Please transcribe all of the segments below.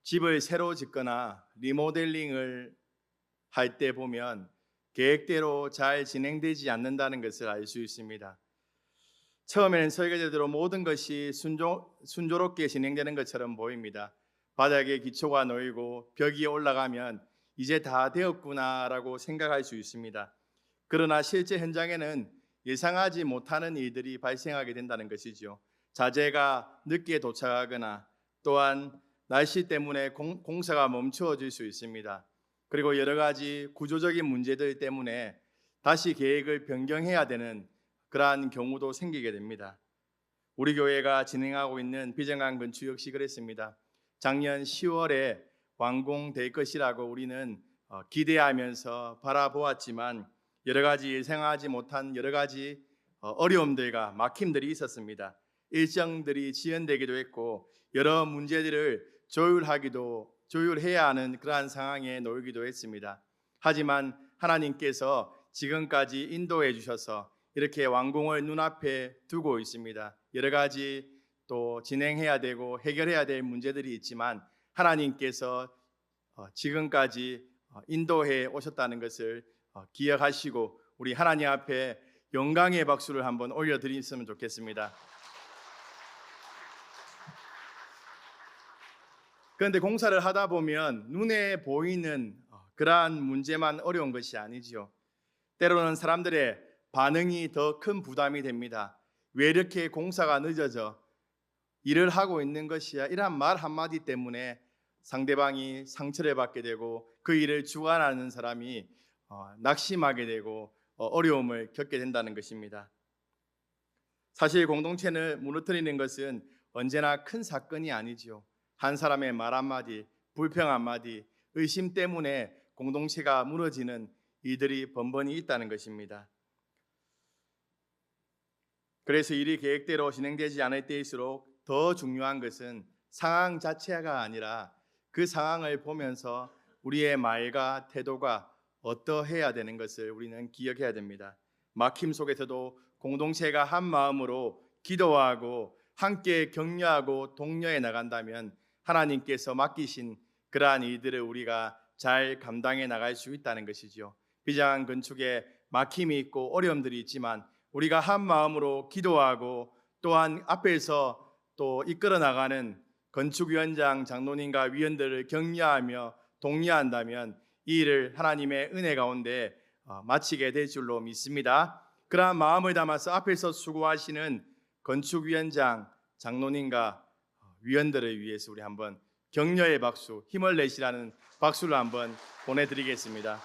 집을 새로 짓거나 리모델링을 할 때 보면 계획대로 잘 진행되지 않는다는 것을 알 수 있습니다. 처음에는 설계대로 모든 것이 순조롭게 진행되는 것처럼 보입니다. 바닥에 기초가 놓이고 벽이 올라가면 이제 다 되었구나라고 생각할 수 있습니다. 그러나 실제 현장에는 예상하지 못하는 일들이 발생하게 된다는 것이죠. 자재가 늦게 도착하거나 또한 날씨 때문에 공사가 멈추어질 수 있습니다. 그리고 여러 가지 구조적인 문제들 때문에 다시 계획을 변경해야 되는 그러한 경우도 생기게 됩니다. 우리 교회가 진행하고 있는 비정한 건축 역시 그랬습니다. 작년 10월에 완공될 것이라고 우리는 기대하면서 바라보았지만 여러 가지 예상하지 못한 여러 가지 어려움들과 막힘들이 있었습니다. 일정들이 지연되기도 했고 여러 문제들을 조율해야 하는 그러한 상황에 놓이기도 했습니다. 하지만 하나님께서 지금까지 인도해 주셔서 이렇게 완공을 눈앞에 두고 있습니다. 여러 가지 또 진행해야 되고 해결해야 될 문제들이 있지만 하나님께서 지금까지 인도해 오셨다는 것을 기억하시고 우리 하나님 앞에 영광의 박수를 한번 올려드렸으면 좋겠습니다. 그런데 공사를 하다 보면 눈에 보이는 그러한 문제만 어려운 것이 아니지요. 때로는 사람들의 반응이 더 큰 부담이 됩니다. 왜 이렇게 공사가 늦어져? 일을 하고 있는 것이야. 이런 말 한마디 때문에 상대방이 상처를 받게 되고 그 일을 주관하는 사람이 낙심하게 되고 어려움을 겪게 된다는 것입니다. 사실 공동체를 무너뜨리는 것은 언제나 큰 사건이 아니지요. 한 사람의 말 한마디, 불평 한마디, 의심 때문에 공동체가 무너지는 이들이 번번이 있다는 것입니다. 그래서 일이 계획대로 진행되지 않을 때일수록 더 중요한 것은 상황 자체가 아니라 그 상황을 보면서 우리의 말과 태도가 어떠해야 되는 것을 우리는 기억해야 됩니다. 막힘 속에서도 공동체가 한 마음으로 기도하고 함께 격려하고 독려해 나간다면 하나님께서 맡기신 그러한 일들을 우리가 잘 감당해 나갈 수 있다는 것이죠. 비장한 건축에 막힘이 있고 어려움들이 있지만 우리가 한 마음으로 기도하고 또한 앞에서 또 이끌어 나가는 건축위원장, 장로님과 위원들을 격려하며 독려한다면 이 일을 하나님의 은혜 가운데 마치게 될 줄로 믿습니다. 그러한 마음을 담아서 앞에서 수고하시는 건축위원장, 장로님과 위원들을 위해서 우리 한번 격려의 박수, 힘을 내시라는 박수를 한번 보내드리겠습니다.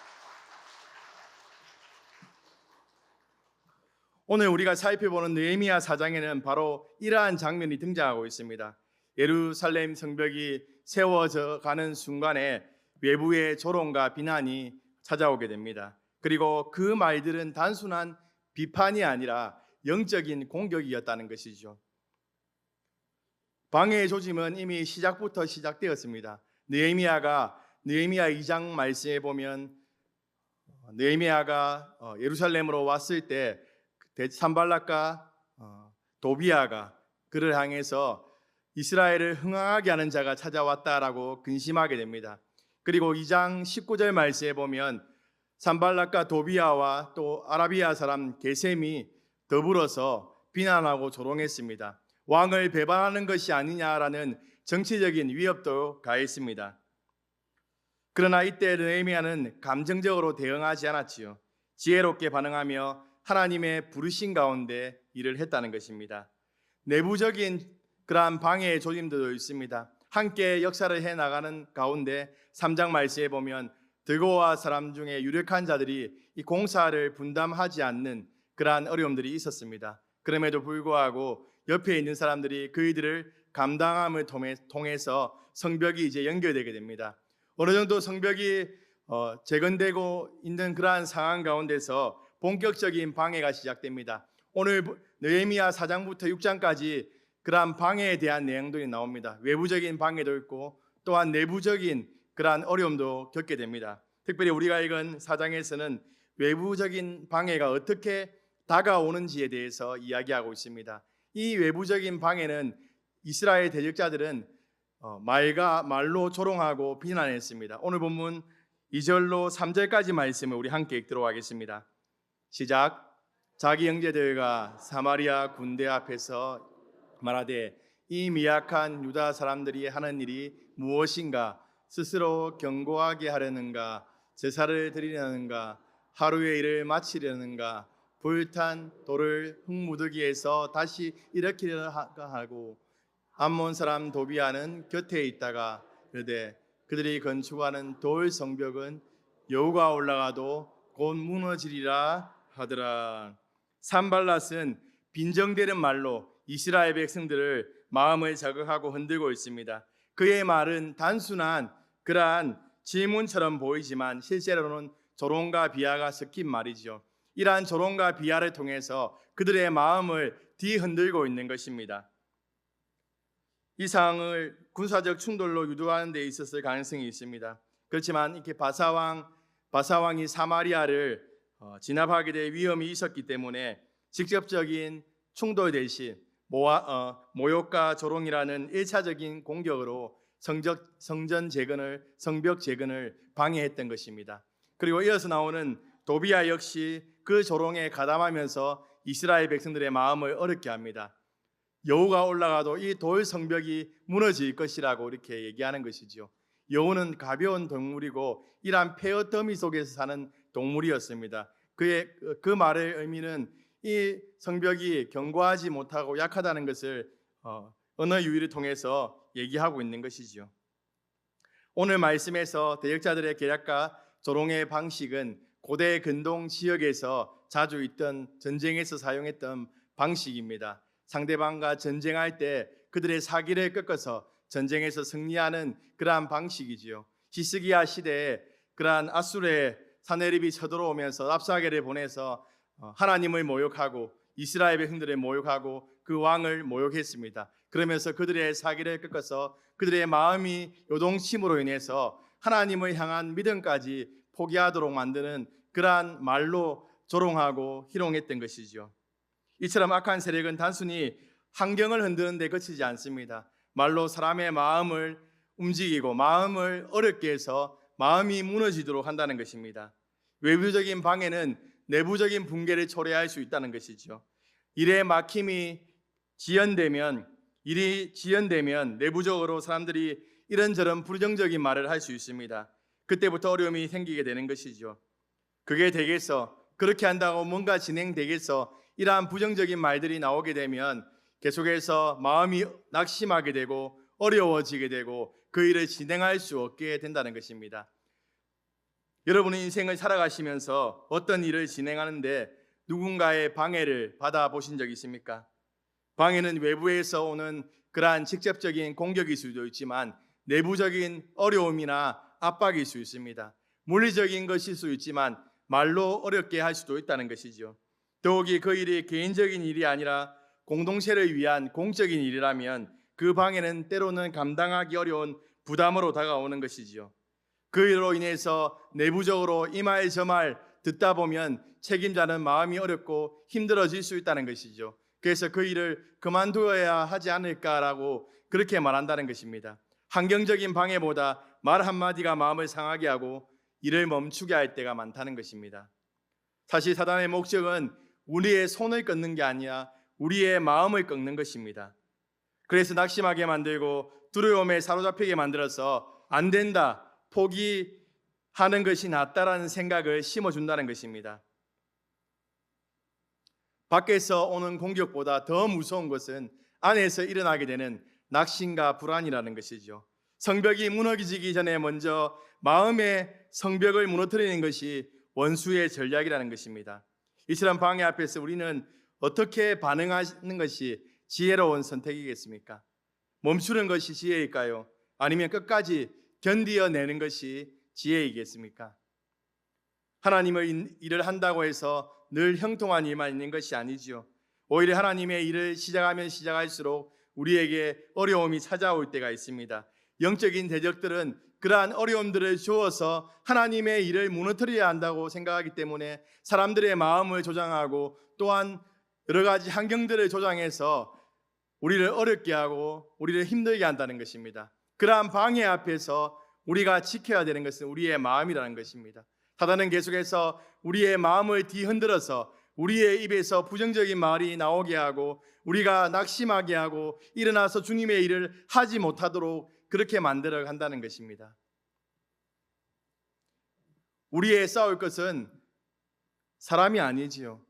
오늘 우리가 살펴보는 느헤미야 4장에는 바로 이러한 장면이 등장하고 있습니다. 예루살렘 성벽이 세워져 가는 순간에 외부의 조롱과 비난이 찾아오게 됩니다. 그리고 그 말들은 단순한 비판이 아니라 영적인 공격이었다는 것이죠. 방해의 조짐은 이미 시작부터 시작되었습니다. 느헤미야 2장 말씀에 보면 느헤미야가 예루살렘으로 왔을 때 산발락과 도비아가 그를 향해서 이스라엘을 흥황하게 하는 자가 찾아왔다라고 근심하게 됩니다. 그리고 2장 19절 말씀에 보면 산발락과 도비아와 또 아라비아 사람 게셈이 더불어서 비난하고 조롱했습니다. 왕을 배반하는 것이 아니냐라는 정치적인 위협도 가했습니다. 그러나 이때 느헤미야는 감정적으로 대응하지 않았지요. 지혜롭게 반응하며 하나님의 부르신 가운데 일을 했다는 것입니다. 내부적인 그러한 방해의 조짐도 있습니다. 함께 역사를 해나가는 가운데 3장 말씀에 보면 드고아 사람 중에 유력한 자들이 이 공사를 분담하지 않는 그러한 어려움들이 있었습니다. 그럼에도 불구하고 옆에 있는 사람들이 그이들을 감당함을 통해서 성벽이 이제 연결되게 됩니다. 어느 정도 성벽이 재건되고 있는 그러한 상황 가운데서 본격적인 방해가 시작됩니다. 오늘 느헤미야 4장부터 6장까지 그러한 방해에 대한 내용들이 나옵니다. 외부적인 방해도 있고 또한 내부적인 그러한 어려움도 겪게 됩니다. 특별히 우리가 읽은 4장에서는 외부적인 방해가 어떻게 다가오는지에 대해서 이야기하고 있습니다. 이 외부적인 방해는 이스라엘 대적자들은 말로 조롱하고 비난했습니다. 오늘 본문 2절로 3절까지 말씀을 우리 함께 읽도록 하겠습니다. 시작. 자기 형제들과 사마리아 군대 앞에서 말하되 이 미약한 유다 사람들이 하는 일이 무엇인가? 스스로 견고하게 하려는가? 제사를 드리려는가? 하루의 일을 마치려는가? 불탄 돌을 흙무더기에서 다시 일으키려 하고 암몬 사람 도비아는 곁에 있다가 그러되 그들이 건축하는 돌 성벽은 여호가 올라가도 곧 무너지리라 하더라. 산발랏은 빈정대는 말로 이스라엘 백성들을 마음을 자극하고 흔들고 있습니다. 그의 말은 단순한 그러한 질문처럼 보이지만 실제로는 조롱과 비하가 섞인 말이죠. 이러한 조롱과 비하를 통해서 그들의 마음을 뒤흔들고 있는 것입니다. 이 상황을 군사적 충돌로 유도하는 데 있었을 가능성이 있습니다. 그렇지만 이렇게 바사왕이 사마리아를 진압하게 될 위험이 있었기 때문에 직접적인 충돌 대신 모욕과 조롱이라는 1차적인 공격으로 성벽 재건을 방해했던 것입니다. 그리고 이어서 나오는 도비아 역시 그 조롱에 가담하면서 이스라엘 백성들의 마음을 어렵게 합니다. 여호가 올라가도 이 돌 성벽이 무너질 것이라고 이렇게 얘기하는 것이지요. 여호는 가벼운 동물이고 이러한 폐허 더미 속에서 사는 동물이었습니다. 그 말의 의미는 이 성벽이 견고하지 못하고 약하다는 것을 언어 유희를 통해서 얘기하고 있는 것이지요. 오늘 말씀에서 대역자들의 계략과 조롱의 방식은 고대 근동 지역에서 자주 있던 전쟁에서 사용했던 방식입니다. 상대방과 전쟁할 때 그들의 사기를 꺾어서 전쟁에서 승리하는 그러한 방식이지요. 히스기야 시대에 그러한 아수르의 사네립이 쳐들어오면서 랍사게를 보내서 하나님을 모욕하고 이스라엘 백성들을 모욕하고 그 왕을 모욕했습니다. 그러면서 그들의 사기를 꺾어서 그들의 마음이 요동침으로 인해서 하나님을 향한 믿음까지 포기하도록 만드는 그러한 말로 조롱하고 희롱했던 것이죠. 이처럼 악한 세력은 단순히 환경을 흔드는 데 그치지 않습니다. 말로 사람의 마음을 움직이고 마음을 어렵게 해서 마음이 무너지도록 한다는 것입니다. 외부적인 방해는 내부적인 붕괴를 초래할 수 있다는 것이죠. 일의 막힘이 일이 지연되면 내부적으로 사람들이 이런저런 부정적인 말을 할 수 있습니다. 그때부터 어려움이 생기게 되는 것이죠. 그게 되겠어? 그렇게 한다고 뭔가 진행되겠어? 이러한 부정적인 말들이 나오게 되면 계속해서 마음이 낙심하게 되고 어려워지게 되고 그 일을 진행할 수 없게 된다는 것입니다. 여러분의 인생을 살아가시면서 어떤 일을 진행하는데 누군가의 방해를 받아보신 적 있습니까? 방해는 외부에서 오는 그러한 직접적인 공격일 수도 있지만 내부적인 어려움이나 압박일 수 있습니다. 물리적인 것일 수 있지만 말로 어렵게 할 수도 있다는 것이죠. 더욱이 그 일이 개인적인 일이 아니라 공동체를 위한 공적인 일이라면 그 방해는 때로는 감당하기 어려운 부담으로 다가오는 것이지요. 그 일로 인해서 내부적으로 이 말 저 말 듣다 보면 책임자는 마음이 어렵고 힘들어질 수 있다는 것이죠. 그래서 그 일을 그만두어야 하지 않을까라고 그렇게 말한다는 것입니다. 환경적인 방해보다 말 한마디가 마음을 상하게 하고 일을 멈추게 할 때가 많다는 것입니다. 사실 사단의 목적은 우리의 손을 끊는 게 아니라 우리의 마음을 꺾는 것입니다. 그래서 낙심하게 만들고 두려움에 사로잡히게 만들어서 안 된다, 포기하는 것이 낫다라는 생각을 심어준다는 것입니다. 밖에서 오는 공격보다 더 무서운 것은 안에서 일어나게 되는 낙심과 불안이라는 것이죠. 성벽이 무너지기 전에 먼저 마음의 성벽을 무너뜨리는 것이 원수의 전략이라는 것입니다. 이처럼 방해 앞에서 우리는 어떻게 반응하는 것이 지혜로운 선택이겠습니까? 멈추는 것이 지혜일까요? 아니면 끝까지 견디어내는 것이 지혜이겠습니까? 하나님의 일을 한다고 해서 늘 형통한 일만 있는 것이 아니지요. 오히려 하나님의 일을 시작하면 시작할수록 우리에게 어려움이 찾아올 때가 있습니다. 영적인 대적들은 그러한 어려움들을 주어서 하나님의 일을 무너뜨려야 한다고 생각하기 때문에 사람들의 마음을 조장하고 또한 여러 가지 환경들을 조장해서 우리를 어렵게 하고 우리를 힘들게 한다는 것입니다. 그러한 방해 앞에서 우리가 지켜야 되는 것은 우리의 마음이라는 것입니다. 사단은 계속해서 우리의 마음을 뒤흔들어서 우리의 입에서 부정적인 말이 나오게 하고 우리가 낙심하게 하고 일어나서 주님의 일을 하지 못하도록 그렇게 만들어 간다는 것입니다. 우리의 싸울 것은 사람이 아니지요.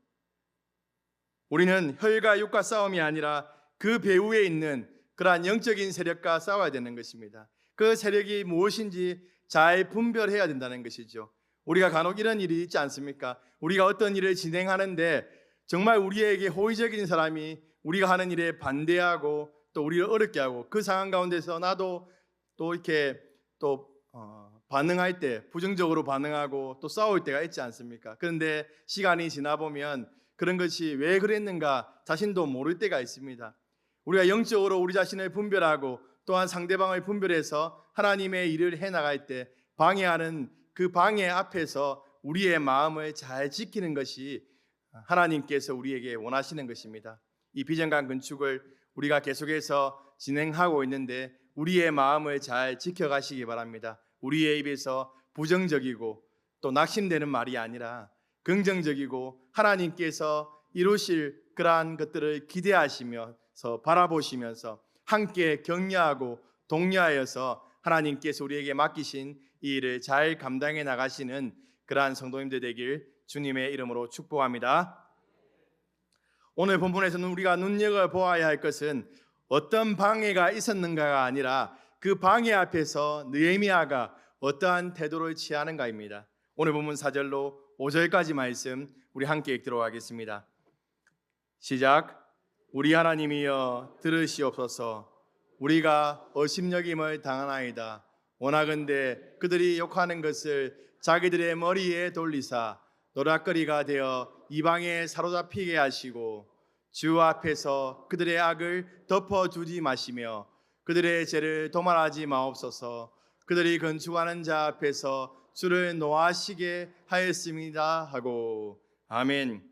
우리는 혈과 육과 싸움이 아니라 그 배후에 있는 그러한 영적인 세력과 싸워야 되는 것입니다. 그 세력이 무엇인지 잘 분별해야 된다는 것이죠. 우리가 간혹 이런 일이 있지 않습니까? 우리가 어떤 일을 진행하는데 정말 우리에게 호의적인 사람이 우리가 하는 일에 반대하고 또 우리를 어렵게 하고 그 상황 가운데서 나도 또 이렇게 또 반응할 때 부정적으로 반응하고 또 싸울 때가 있지 않습니까? 그런데 시간이 지나 보면 그런 것이 왜 그랬는가 자신도 모를 때가 있습니다. 우리가 영적으로 우리 자신을 분별하고 또한 상대방을 분별해서 하나님의 일을 해나갈 때 방해하는 그 방해 앞에서 우리의 마음을 잘 지키는 것이 하나님께서 우리에게 원하시는 것입니다. 이 비전강 건축을 우리가 계속해서 진행하고 있는데 우리의 마음을 잘 지켜가시기 바랍니다. 우리의 입에서 부정적이고 또 낙심되는 말이 아니라 긍정적이고 하나님께서 이루실 그러한 것들을 기대하시면서 바라보시면서 함께 격려하고 독려하여서 하나님께서 우리에게 맡기신 이 일을 잘 감당해 나가시는 그러한 성도님들 되길 주님의 이름으로 축복합니다. 오늘 본문에서는 우리가 눈여겨보아야 할 것은 어떤 방해가 있었는가가 아니라 그 방해 앞에서 느헤미야가 어떠한 태도를 취하는가입니다. 오늘 본문 4절로 5절까지 말씀 우리 함께 읽도록 하겠습니다. 시작. 우리 하나님이여 들으시옵소서. 우리가 업신여김을 당하나이다. 원하건대 그들이 욕하는 것을 자기들의 머리에 돌리사 노략거리가 되어 이방에 사로잡히게 하시고 주 앞에서 그들의 악을 덮어주지 마시며 그들의 죄를 도말하지 마옵소서. 그들이 건축하는 자 앞에서 주를 노하시게 하였습니다 하고 아멘.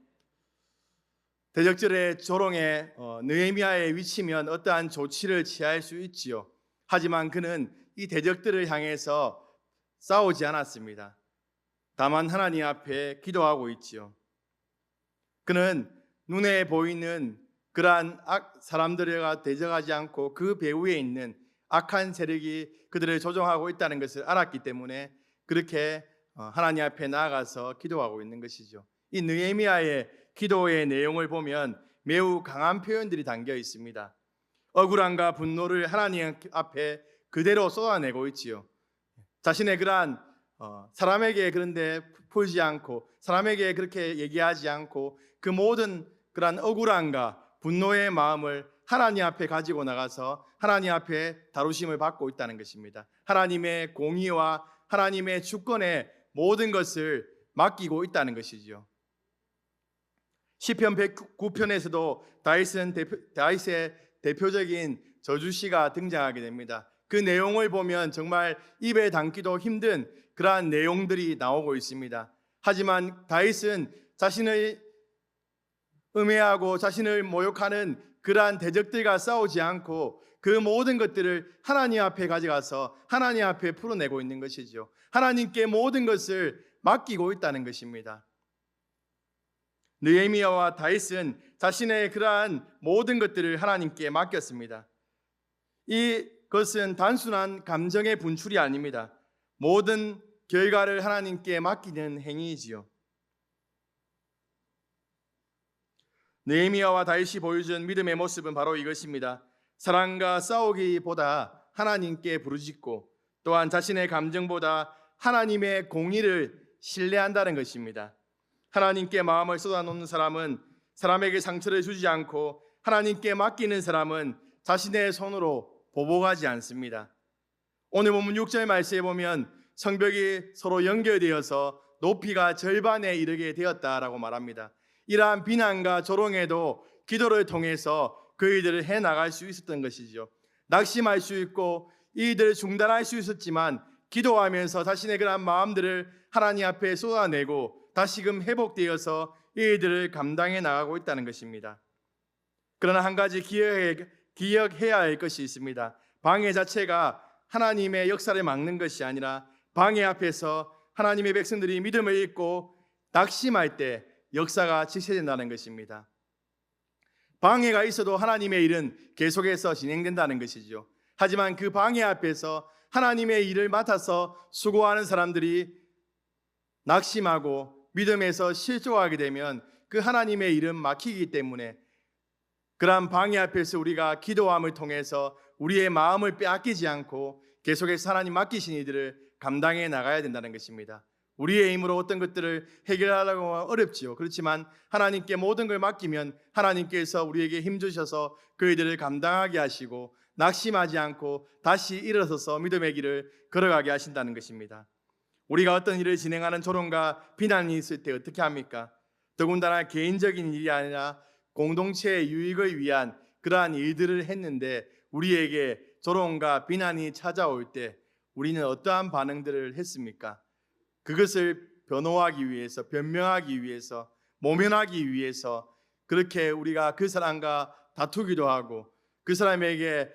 대적들의 조롱에 느헤미야의 위치면 어떠한 조치를 취할 수 있지요. 하지만 그는 이 대적들을 향해서 싸우지 않았습니다. 다만 하나님 앞에 기도하고 있지요. 그는 눈에 보이는 그러한 사람들과 대적하지 않고 그 배후에 있는 악한 세력이 그들을 조종하고 있다는 것을 알았기 때문에 그렇게 하나님 앞에 나아가서 기도하고 있는 것이죠. 이 느헤미야의 기도의 내용을 보면 매우 강한 표현들이 담겨 있습니다. 억울함과 분노를 하나님 앞에 그대로 쏟아내고 있지요. 자신의 그러한 사람에게 그런데 풀지 않고 사람에게 그렇게 얘기하지 않고 그 모든 그러한 억울함과 분노의 마음을 하나님 앞에 가지고 나가서 하나님 앞에 다루심을 받고 있다는 것입니다. 하나님의 공의와 하나님의 주권에 모든 것을 맡기고 있다는 것이죠. 시편 109편에서도 다윗의 대표적인 저주시가 등장하게 됩니다. 그 내용을 보면 정말 입에 담기도 힘든 그러한 내용들이 나오고 있습니다. 하지만 다윗은 자신을 음해하고 자신을 모욕하는 그러한 대적들과 싸우지 않고 그 모든 것들을 하나님 앞에 가져가서 하나님 앞에 풀어내고 있는 것이죠. 하나님께 모든 것을 맡기고 있다는 것입니다. 느헤미야와 다윗은 자신의 그러한 모든 것들을 하나님께 맡겼습니다. 이것은 단순한 감정의 분출이 아닙니다. 모든 결과를 하나님께 맡기는 행위이지요. 느헤미야와 다윗이 보여준 믿음의 모습은 바로 이것입니다. 사랑과 싸우기보다 하나님께 부르짖고 또한 자신의 감정보다 하나님의 공의를 신뢰한다는 것입니다. 하나님께 마음을 쏟아놓는 사람은 사람에게 상처를 주지 않고 하나님께 맡기는 사람은 자신의 손으로 보복하지 않습니다. 오늘 본문 6절 말씀에 보면 성벽이 서로 연결되어서 높이가 절반에 이르게 되었다라고 말합니다. 이러한 비난과 조롱에도 기도를 통해서 그 일들을 해나갈 수 있었던 것이죠. 낙심할 수 있고 이들을 중단할 수 있었지만 기도하면서 자신의 그런 마음들을 하나님 앞에 쏟아내고 다시금 회복되어서 이 일들을 감당해 나가고 있다는 것입니다. 그러나 한 가지 기억해야 할 것이 있습니다. 방해 자체가 하나님의 역사를 막는 것이 아니라 방해 앞에서 하나님의 백성들이 믿음을 잃고 낙심할 때 역사가 지체된다는 것입니다. 방해가 있어도 하나님의 일은 계속해서 진행된다는 것이죠. 하지만 그 방해 앞에서 하나님의 일을 맡아서 수고하는 사람들이 낙심하고 믿음에서 실족하게 되면 그 하나님의 일은 막히기 때문에 그러한 방해 앞에서 우리가 기도함을 통해서 우리의 마음을 빼앗기지 않고 계속해서 하나님 맡기신 이들을 감당해 나가야 된다는 것입니다. 우리의 힘으로 어떤 것들을 해결하려고 하면 어렵지요. 그렇지만 하나님께 모든 걸 맡기면 하나님께서 우리에게 힘 주셔서 그 일들을 감당하게 하시고 낙심하지 않고 다시 일어서서 믿음의 길을 걸어가게 하신다는 것입니다. 우리가 어떤 일을 진행하는 조롱과 비난이 있을 때 어떻게 합니까? 더군다나 개인적인 일이 아니라 공동체의 유익을 위한 그러한 일들을 했는데 우리에게 조롱과 비난이 찾아올 때 우리는 어떠한 반응들을 했습니까? 그것을 변호하기 위해서, 변명하기 위해서, 모면하기 위해서 그렇게 우리가 그 사람과 다투기도 하고 그 사람에게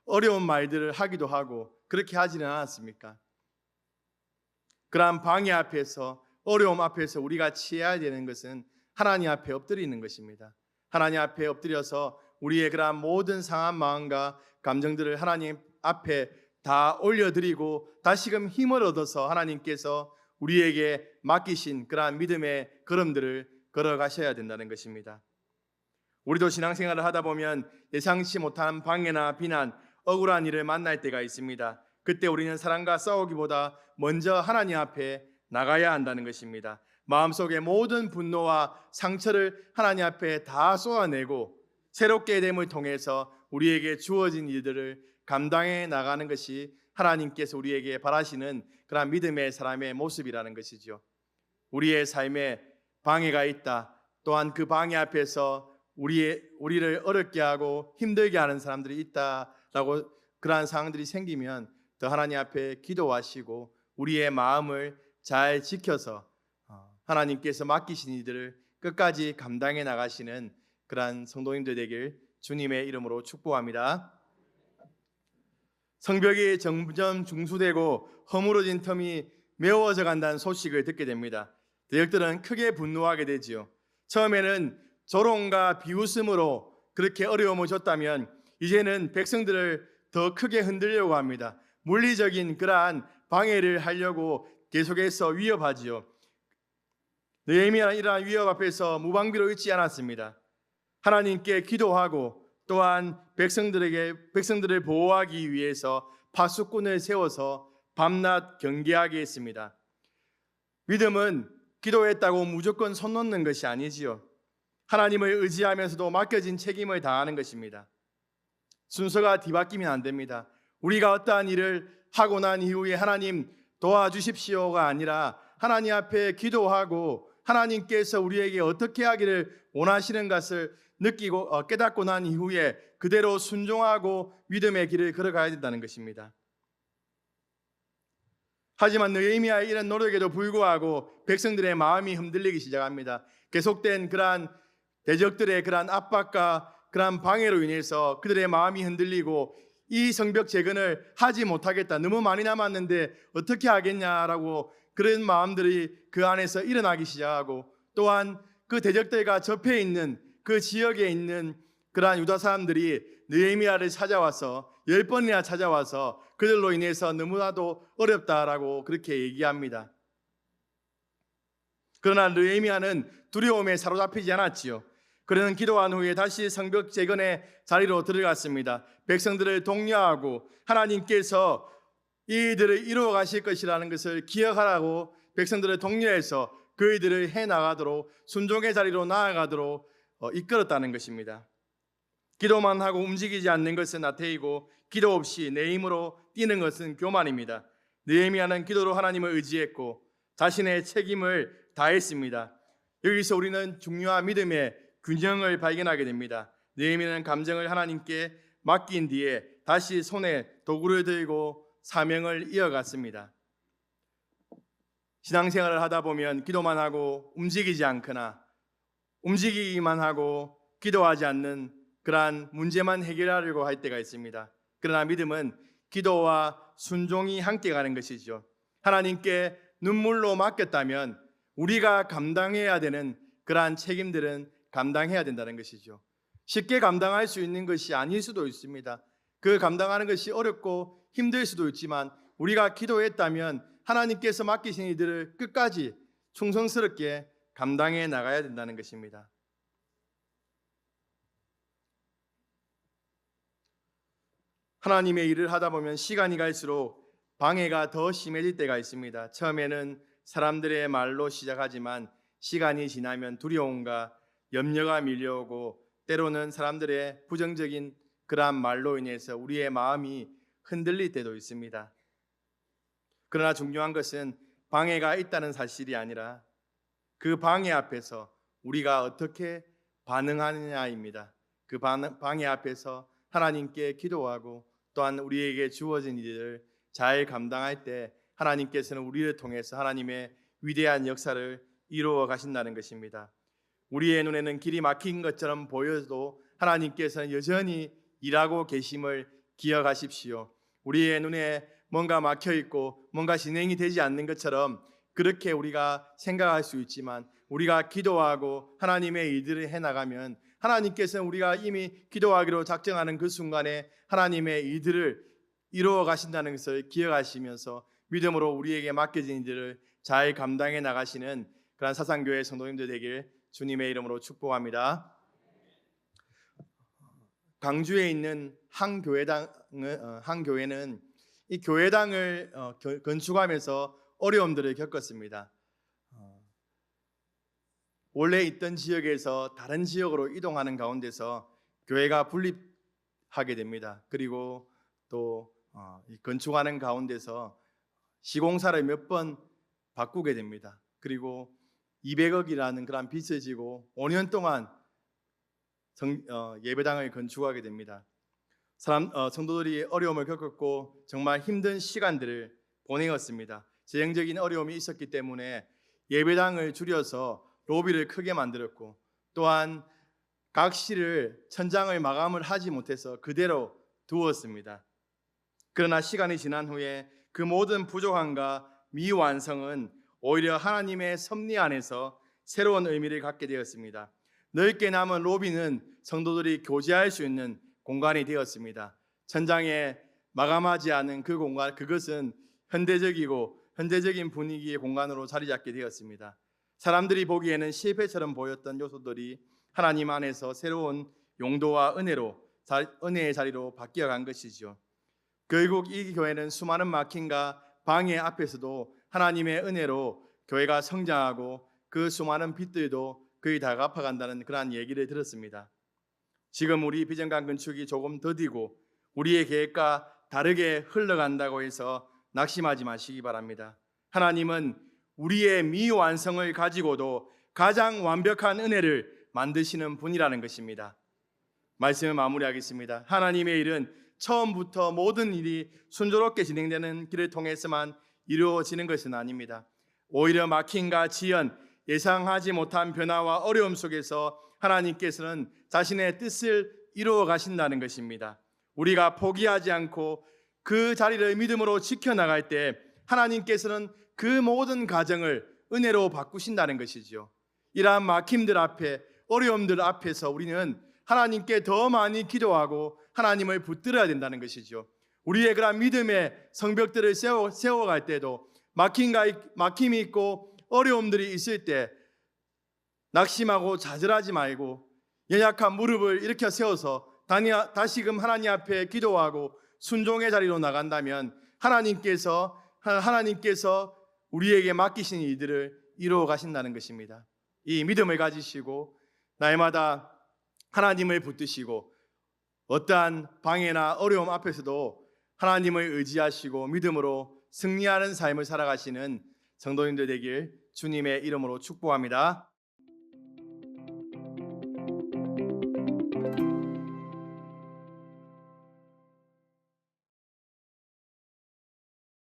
어려운 말들을 하기도 하고 그렇게 하지는 않았습니까? 그러한 방해 앞에서, 어려움 앞에서 우리가 취해야 되는 것은 하나님 앞에 엎드리는 것입니다. 하나님 앞에 엎드려서 우리의 그러한 모든 상한 마음과 감정들을 하나님 앞에 다 올려드리고 다시금 힘을 얻어서 하나님께서 우리에게 맡기신 그러한 믿음의 걸음들을 걸어가셔야 된다는 것입니다. 우리도 신앙생활을 하다 보면 예상치 못한 방해나 비난, 억울한 일을 만날 때가 있습니다. 그때 우리는 사람과 싸우기보다 먼저 하나님 앞에 나가야 한다는 것입니다. 마음속의 모든 분노와 상처를 하나님 앞에 다 쏟아내고 새롭게 됨을 통해서 우리에게 주어진 일들을 감당해 나가는 것이 하나님께서 우리에게 바라시는 그런 믿음의 사람의 모습이라는 것이죠. 우리의 삶에 방해가 있다. 또한 그 방해 앞에서 우리를 어렵게 하고 힘들게 하는 사람들이 있다라고 그러한 상황들이 생기면 더 하나님 앞에 기도하시고 우리의 마음을 잘 지켜서 하나님께서 맡기신 이들을 끝까지 감당해 나가시는 그러한 성도님들 되길 주님의 이름으로 축복합니다. 성벽이 점점 중수되고 허물어진 틈이 메워져 간다는 소식을 듣게 됩니다. 대적들은 크게 분노하게 되지요. 처음에는 조롱과 비웃음으로 그렇게 어려움을 줬다면 이제는 백성들을 더 크게 흔들려고 합니다. 물리적인 그러한 방해를 하려고 계속해서 위협하지요. 느헤미야는 이러한 위협 앞에서 무방비로 있지 않았습니다. 하나님께 기도하고 또한 백성들을 보호하기 위해서 파수꾼을 세워서 밤낮 경계하게 했습니다. 믿음은 기도했다고 무조건 손 놓는 것이 아니지요. 하나님을 의지하면서도 맡겨진 책임을 다하는 것입니다. 순서가 뒤바뀌면 안 됩니다. 우리가 어떠한 일을 하고 난 이후에 하나님 도와주십시오가 아니라 하나님 앞에 기도하고 하나님께서 우리에게 어떻게 하기를 원하시는 것을 느끼고 깨닫고 난 이후에 그대로 순종하고 믿음의 길을 걸어가야 된다는 것입니다. 하지만 느헤미야의 이런 노력에도 불구하고 백성들의 마음이 흔들리기 시작합니다. 계속된 그러한 대적들의 그러한 압박과 그러한 방해로 인해서 그들의 마음이 흔들리고 이 성벽 재건을 하지 못하겠다. 너무 많이 남았는데 어떻게 하겠냐라고 그런 마음들이 그 안에서 일어나기 시작하고 또한 그 대적들과 접해 있는 그 지역에 있는 그러한 유다 사람들이 느헤미야를 찾아와서 10번이나 찾아와서 그들로 인해서 너무나도 어렵다라고 그렇게 얘기합니다. 그러나 느헤미야는 두려움에 사로잡히지 않았지요. 그는 기도한 후에 다시 성벽 재건의 자리로 들어갔습니다. 백성들을 독려하고 하나님께서 이들을 이루어 가실 것이라는 것을 기억하라고 백성들을 독려해서 그들을 해나가도록 순종의 자리로 나아가도록 이끌었다는 것입니다. 기도만 하고 움직이지 않는 것은 나태이고 기도 없이 내 힘으로 뛰는 것은 교만입니다. 느헤미야는 기도로 하나님을 의지했고 자신의 책임을 다했습니다. 여기서 우리는 중요한 믿음의 균형을 발견하게 됩니다. 느헤미야는 감정을 하나님께 맡긴 뒤에 다시 손에 도구를 들고 사명을 이어갔습니다. 신앙생활을 하다 보면 기도만 하고 움직이지 않거나 움직이기만 하고 기도하지 않는 그러한 문제만 해결하려고 할 때가 있습니다. 그러나 믿음은 기도와 순종이 함께 가는 것이죠. 하나님께 눈물로 맡겼다면 우리가 감당해야 되는 그러한 책임들은 감당해야 된다는 것이죠. 쉽게 감당할 수 있는 것이 아닐 수도 있습니다. 그 감당하는 것이 어렵고 힘들 수도 있지만 우리가 기도했다면 하나님께서 맡기신 이들을 끝까지 충성스럽게 감당해 나가야 된다는 것입니다. 하나님의 일을 하다 보면 시간이 갈수록 방해가 더 심해질 때가 있습니다. 처음에는 사람들의 말로 시작하지만 시간이 지나면 두려움과 염려가 밀려오고 때로는 사람들의 부정적인 그러한 말로 인해서 우리의 마음이 흔들릴 때도 있습니다. 그러나 중요한 것은 방해가 있다는 사실이 아니라 그 방해 앞에서 우리가 어떻게 반응하느냐입니다. 그 방해 앞에서 하나님께 기도하고 또한 우리에게 주어진 일을 잘 감당할 때 하나님께서는 우리를 통해서 하나님의 위대한 역사를 이루어 가신다는 것입니다. 우리의 눈에는 길이 막힌 것처럼 보여도 하나님께서는 여전히 일하고 계심을 기억하십시오. 우리의 눈에 뭔가 막혀 있고 뭔가 진행이 되지 않는 것처럼 그렇게 우리가 생각할 수 있지만 우리가 기도하고 하나님의 일들을 해나가면 하나님께서는 우리가 이미 기도하기로 작정하는 그 순간에 하나님의 일들을 이루어 가신다는 것을 기억하시면서 믿음으로 우리에게 맡겨진 일들을 잘 감당해 나가시는 그런 사상교회 성도님들 되길 주님의 이름으로 축복합니다. 광주에 있는 한 교회는 이 교회당을 건축하면서 어려움들을 겪었습니다. 원래 있던 지역에서 다른 지역으로 이동하는 가운데서 교회가 분립하게 됩니다. 그리고 또 건축하는 가운데서 시공사를 몇 번 바꾸게 됩니다. 그리고 200억이라는 그런 빚을 지고 5년 동안 예배당을 건축하게 됩니다. 성도들이 어려움을 겪었고 정말 힘든 시간들을 보내었습니다. 재정적인 어려움이 있었기 때문에 예배당을 줄여서 로비를 크게 만들었고 또한 각실을 천장을 마감을 하지 못해서 그대로 두었습니다. 그러나 시간이 지난 후에 그 모든 부족함과 미완성은 오히려 하나님의 섭리 안에서 새로운 의미를 갖게 되었습니다. 넓게 남은 로비는 성도들이 교제할 수 있는 공간이 되었습니다. 천장에 마감하지 않은 그 공간, 그것은 현대적인 분위기의 공간으로 자리 잡게 되었습니다. 사람들이 보기에는 실패처럼 보였던 요소들이 하나님 안에서 새로운 용도와 은혜의 자리로 바뀌어간 것이죠. 결국 이 교회는 수많은 막힘과 방해 앞에서도 하나님의 은혜로 교회가 성장하고 그 수많은 빚들도 거의 다 갚아간다는 그러한 얘기를 들었습니다. 지금 우리 비전관 건축이 조금 더디고 우리의 계획과 다르게 흘러간다고 해서 낙심하지 마시기 바랍니다. 하나님은 우리의 미완성을 가지고도 가장 완벽한 은혜를 만드시는 분이라는 것입니다. 말씀을 마무리하겠습니다. 하나님의 일은 처음부터 모든 일이 순조롭게 진행되는 길을 통해서만 이루어지는 것은 아닙니다. 오히려 막힘과 지연, 예상하지 못한 변화와 어려움 속에서 하나님께서는 자신의 뜻을 이루어 가신다는 것입니다. 우리가 포기하지 않고 그 자리를 믿음으로 지켜나갈 때 하나님께서는 그 모든 과정을 은혜로 바꾸신다는 것이죠. 이러한 막힘들 앞에, 어려움들 앞에서 우리는 하나님께 더 많이 기도하고 하나님을 붙들어야 된다는 것이죠. 우리의 그런 믿음의 성벽들을 세워갈 때도 막힘이 있고 어려움들이 있을 때 낙심하고 좌절하지 말고 연약한 무릎을 일으켜 세워서 다시금 하나님 앞에 기도하고 순종의 자리로 나간다면 하나님께서 우리에게 맡기신 일들을 이루어 가신다는 것입니다. 이 믿음을 가지시고 날마다 하나님을 붙드시고 어떠한 방해나 어려움 앞에서도 하나님을 의지하시고 믿음으로 승리하는 삶을 살아가시는 성도님들 되길 주님의 이름으로 축복합니다.